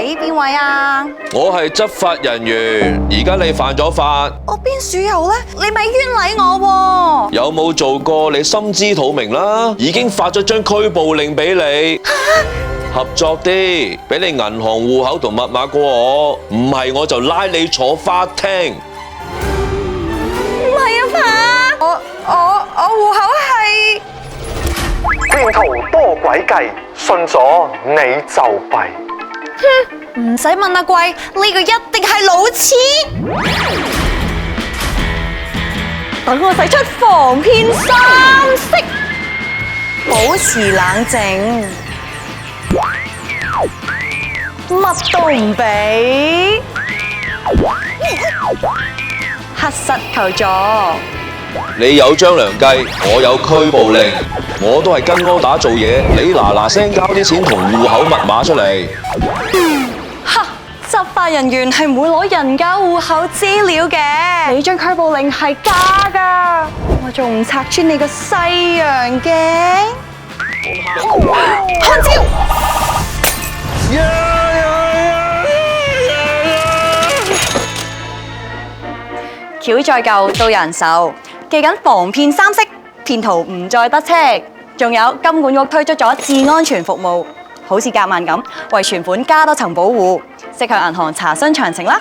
位？邊位啊？我係執法人員，而家你犯咗法，我邊處有呢？你咪冤枉我喎！有冇做過你心知肚明啦，已經發咗張拘捕令俾你。合作啲，俾你銀行戶口同密碼過我，唔係我就拉你坐法庭。唔係啊嘛，我戶口係。騙徒多詭計，信咗你就弊。哼，唔使問阿貴，呢個一定係老千。等我使出防騙三式，保持冷靜，乜都唔俾，核實求助。你有張良計，我有拘捕令，我都係跟柯打做嘢，你嗱聲交啲錢同戶口密碼出嚟。哈！執法人員係唔會攞人家戶口資料嘅，你張拘捕令係假㗎，我仲唔拆穿你個西洋鏡？看招！橋再舊都有人受，記緊防騙三式，騙徒唔再得戚。仲有金管局推出咗智安全服務，好似夾萬咁，為存款加多層保護，即向銀行查詢詳情啦。